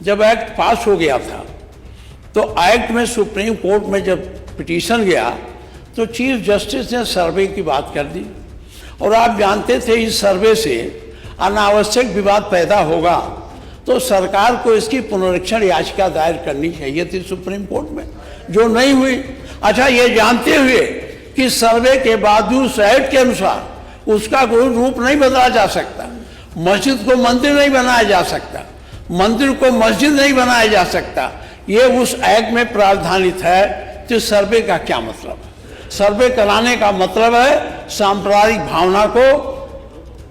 जब एक्ट पास हो गया था तो एक्ट में सुप्रीम कोर्ट में जब पिटीशन गया तो चीफ जस्टिस ने सर्वे की बात कर दी। और आप जानते थे इस सर्वे से अनावश्यक विवाद पैदा होगा तो सरकार को इसकी पुनरीक्षण याचिका दायर करनी चाहिए थी सुप्रीम कोर्ट में, जो नहीं हुई। अच्छा, ये जानते हुए कि सर्वे के बावजूद एक्ट के अनुसार उसका कोई रूप नहीं बदला जा सकता, मस्जिद को मंदिर नहीं बनाया जा सकता, मंदिर को मस्जिद नहीं बनाया जा सकता, ये उस एक्ट में प्रावधानित है, तो सर्वे का क्या मतलब है? सर्वे कराने का मतलब है सांप्रदायिक भावना को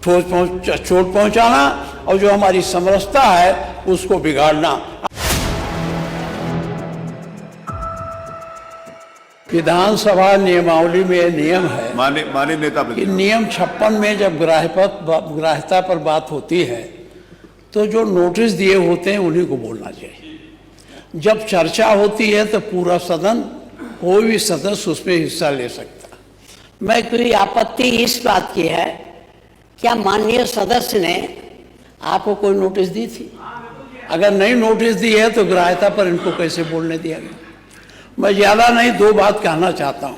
चोट पहुंचाना और जो हमारी समरसता है उसको बिगाड़ना। विधानसभा नियमावली में नियम है माननीय नेता कि नियम 56 में जब ग्राह्यता पर बात होती है तो जो नोटिस दिए होते हैं उन्हीं को बोलना चाहिए। जब चर्चा होती है तो पूरा सदन, कोई भी सदस्य उसमें हिस्सा ले सकता। मैं कोई आपत्ति इस बात की है, क्या माननीय सदस्य ने आपको कोई नोटिस दी थी? अगर नहीं नोटिस दी है तो ग्राह्यता पर इनको कैसे बोलने दिया गया? मैं ज़्यादा नहीं, दो बात कहना चाहता हूँ।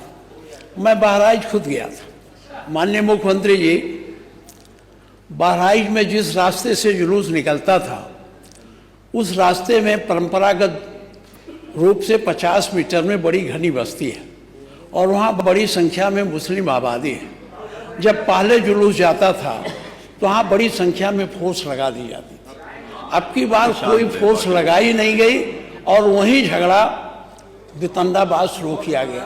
मैं बहराइच खुद गया था। माननीय मुख्यमंत्री जी, बहराइच में जिस रास्ते से जुलूस निकलता था उस रास्ते में परंपरागत रूप से 50 मीटर में बड़ी घनी बस्ती है और वहाँ बड़ी संख्या में मुस्लिम आबादी है। जब पहले जुलूस जाता था तो वहाँ बड़ी संख्या में फोर्स लगा दी जाती थी। अब की बार कोई फोर्स लगाई नहीं गई और वहीं झगड़ा वितंडाबाद शुरू किया गया।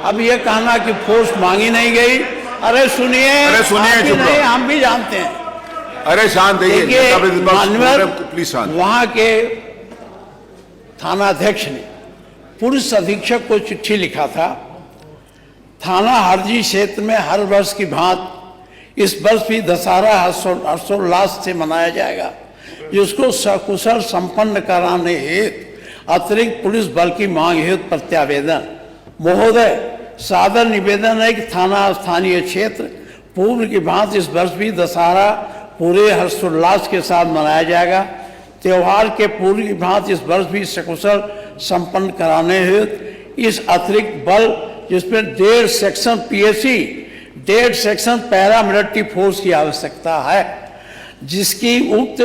अब ये कहना कि फोर्स मांगी नहीं गई, अरे सुनिए नहीं, हम भी जानते हैं। अरे शांत प्लीज शांत। वहाँ के थानाध्यक्ष ने पुलिस अधीक्षक को चिट्ठी लिखा था, थाना हरजी क्षेत्र में हर वर्ष की भांति इस वर्ष भी दशहरा हर्षोल्लास से मनाया जाएगा, जिसको सकुशल संपन्न कराने हेतु अतिरिक्त पुलिस बल की मांग हेतु प्रत्यावेदन। महोदय, सादर निवेदन है कि थाना स्थानीय क्षेत्र पूर्व की भांति इस वर्ष भी दशहरा पूरे हर्षोल्लास के साथ मनाया जाएगा। त्योहार के पूर्व की भांति इस वर्ष भी सकुशल संपन्न कराने हेतु इस अतिरिक्त बल, जिसमें 1.5 section PAC, 1.5 section paramilitary force की आवश्यकता है, जिसकी उक्त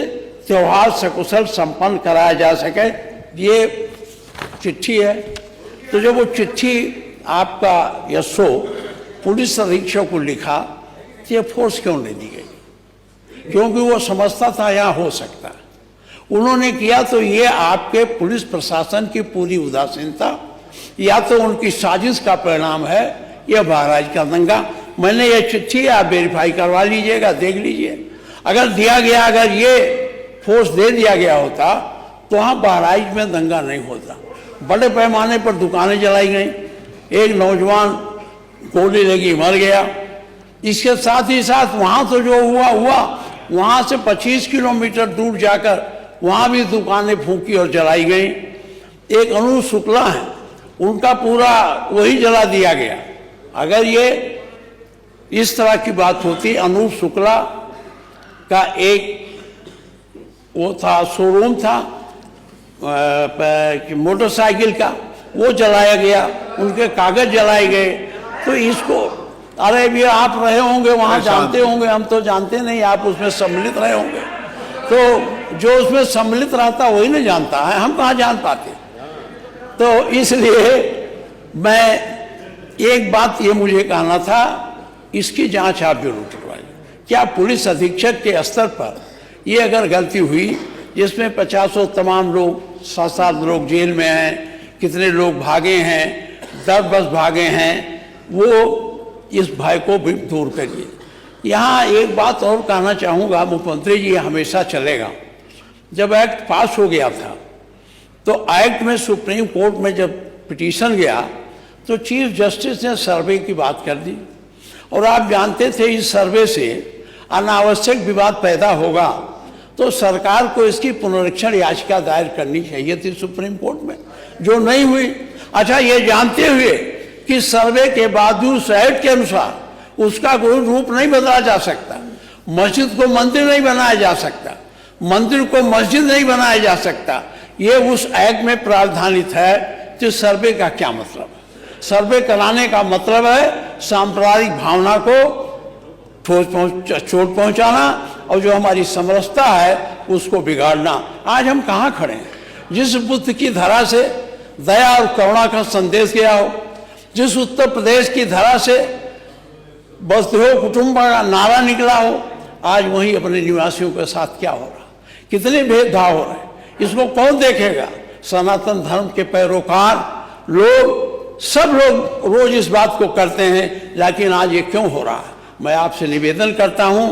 त्योहार सकुशल संपन्न कराया जा सके। ये चिट्ठी है। तो जब वो चिट्ठी आपका यशो पुलिस अधीक्षक को लिखा तो ये फोर्स क्यों नहीं दी गई? क्योंकि वो समझता था यहाँ हो सकता। उन्होंने किया तो ये आपके पुलिस प्रशासन की पूरी उदासीनता या तो उनकी साजिश का परिणाम है, यह बहराइच का दंगा। मैंने ये चिट्ठी आप वेरीफाई करवा लीजिएगा, देख लीजिए। अगर दिया गया, अगर ये फोर्स दे दिया गया होता तो वहाँ बहराइच में दंगा नहीं होता। बड़े पैमाने पर दुकानें जलाई गई, एक नौजवान गोली लगी मर गया। इसके साथ ही साथ वहाँ तो जो हुआ वहाँ से 25 किलोमीटर दूर जाकर वहाँ भी दुकानें फूंकी और जलाई गई। एक अनूप शुक्ला है, उनका पूरा वही जला दिया गया। अगर ये इस तरह की बात होती, अनूप शुक्ला का एक वो था, शोरूम था मोटरसाइकिल का, वो जलाया गया, उनके कागज जलाए गए। तो इसको, अरे भी आप रहे होंगे वहाँ, जानते होंगे, हम तो जानते नहीं, आप उसमें सम्मिलित रहे होंगे। तो जो उसमें सम्मिलित रहता वही नहीं जानता है, हम कहाँ जान पाते। तो इसलिए मैं एक बात ये मुझे कहना था, इसकी जांच आप जरूर करवाइए। क्या पुलिस अधीक्षक के स्तर पर ये अगर गलती हुई, जिसमें 50 तमाम लोग, 7 लोग जेल में हैं, कितने लोग भागे हैं, 10 बस भागे हैं, वो इस भय को भी दूर करिए। यहाँ एक बात और कहना चाहूँगा, मुख्यमंत्री जी, हमेशा चलेगा। जब एक्ट पास हो गया था तो एक्ट में सुप्रीम कोर्ट में जब पिटीशन गया तो चीफ जस्टिस ने सर्वे की बात कर दी। और आप जानते थे इस सर्वे से अनावश्यक विवाद पैदा होगा तो सरकार को इसकी पुनरीक्षण याचिका दायर करनी चाहिए थी सुप्रीम कोर्ट में, जो नहीं हुई। अच्छा, ये जानते हुए कि सर्वे के बावजूद एक्ट के अनुसार उसका कोई रूप नहीं बदला जा सकता, मस्जिद को मंदिर नहीं बनाया जा सकता, मंदिर को मस्जिद नहीं बनाया जा सकता, ये उस एक्ट में प्रावधानित है। तो सर्वे का क्या मतलब है? सर्वे कराने का मतलब है सांप्रदायिक भावना को चोट पहुंचाना और जो हमारी समरसता है उसको बिगाड़ना। आज हम कहाँ खड़े हैं? जिस बुद्ध की धरा से दया और करुणा का संदेश गया हो, जिस उत्तर प्रदेश की धरा से वसुधैव कुटुंबकम का नारा निकला हो, आज वहीं अपने निवासियों के साथ क्या हो रहा, कितने भेदभाव हो रहे हैं, इसको कौन देखेगा? सनातन धर्म के पैरोकार लोग, सब लोग रोज इस बात को करते हैं, लेकिन आज ये क्यों हो रहा है? मैं आपसे निवेदन करता हूं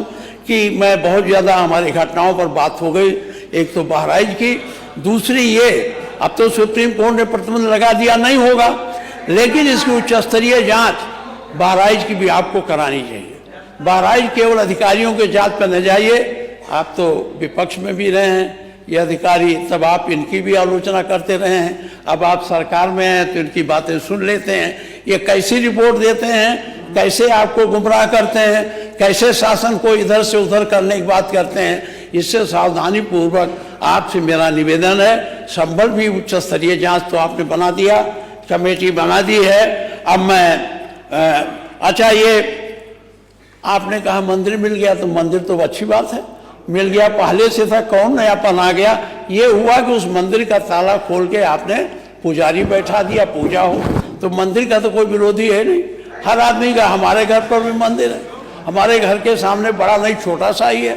कि मैं बहुत ज़्यादा हमारी घटनाओं पर बात हो गई, एक तो बहराइच की, दूसरी ये अब तो सुप्रीम कोर्ट ने प्रतिबंध लगा दिया, नहीं होगा, लेकिन इसकी उच्च स्तरीय जांच बहराइच की भी आपको करानी चाहिए। बहराइच केवल अधिकारियों के जांच पर न जाइए, आप तो विपक्ष में भी रहे हैं, ये अधिकारी, तब आप इनकी भी आलोचना करते रहे हैं, अब आप सरकार में हैं तो इनकी बातें सुन लेते हैं। ये कैसी रिपोर्ट देते हैं, कैसे आपको गुमराह करते हैं, कैसे शासन को इधर से उधर करने की बात करते हैं। इससे सावधानी पूर्वक आपसे मेरा निवेदन है। संभल भी उच्च स्तरीय जांच तो आपने बना दिया, कमेटी बना दी है। अब मैं अच्छा, ये आपने कहा मंदिर मिल गया, तो मंदिर तो अच्छी बात है, मिल गया, पहले से था, कौन नयापन आ गया? ये हुआ कि उस मंदिर का ताला खोल के आपने पुजारी बैठा दिया, पूजा हो, तो मंदिर का तो कोई विरोधी है नहीं, हर आदमी का। हमारे घर पर भी मंदिर है, हमारे घर के सामने बड़ा नहीं छोटा सा ही है,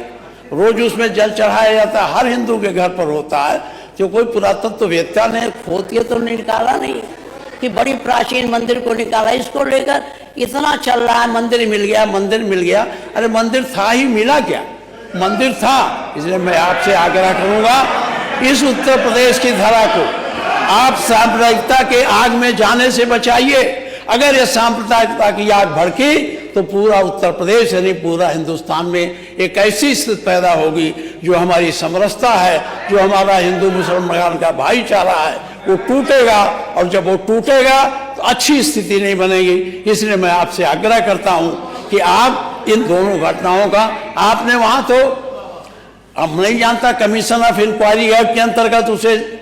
रोज उसमें जल चढ़ाया जाता है, हर हिंदू के घर पर होता है। जो कोई पुरातत्व वेत्ता ने खोद के तो निकाला नहीं कि बड़ी प्राचीन मंदिर को निकाला, इसको लेकर इतना चल रहा है मंदिर मिल गया, मंदिर मिल गया। अरे मंदिर था ही, मिला क्या? मंदिर था। इसलिए मैं आपसे आग्रह करूंगा, इस उत्तर प्रदेश की धरा को आप सांप्रदायिकता के आग में जाने से बचाइए। अगर ये सांप्रदायिकता की आग भड़की तो पूरा उत्तर प्रदेश यानी पूरा हिंदुस्तान में एक ऐसी स्थिति पैदा होगी जो हमारी समरसता है, जो हमारा हिंदू मुसलमान का भाईचारा है, वो टूटेगा, और जब वो टूटेगा तो अच्छी स्थिति नहीं बनेगी। इसलिए मैं आपसे आग्रह करता हूं कि आप इन दोनों घटनाओं का, आपने वहां तो, अब नहीं जानता, कमीशन ऑफ इंक्वायरी एक्ट के अंतर्गत उसे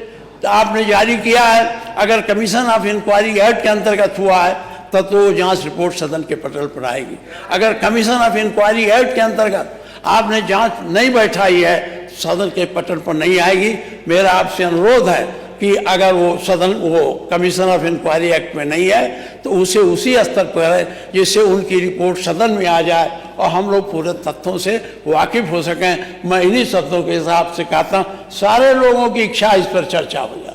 आपने जारी किया है। अगर कमीशन ऑफ इंक्वायरी एक्ट के अंतर्गत हुआ है तब तो जांच रिपोर्ट सदन के पटल पर आएगी। अगर कमीशन ऑफ इंक्वायरी एक्ट के अंतर्गत आपने जांच नहीं बैठाई है, सदन के पटल पर नहीं आएगी। मेरा आपसे अनुरोध है कि अगर वो सदन, वो कमीशन ऑफ इंक्वायरी एक्ट में नहीं है तो उसे उसी स्तर पर है जिससे उनकी रिपोर्ट सदन में आ जाए और हम लोग पूरे तथ्यों से वाकिफ हो सकें। मैं इन्हीं शब्दों के हिसाब से कहता हूँ, सारे लोगों की इच्छा इस पर चर्चा हो जाए।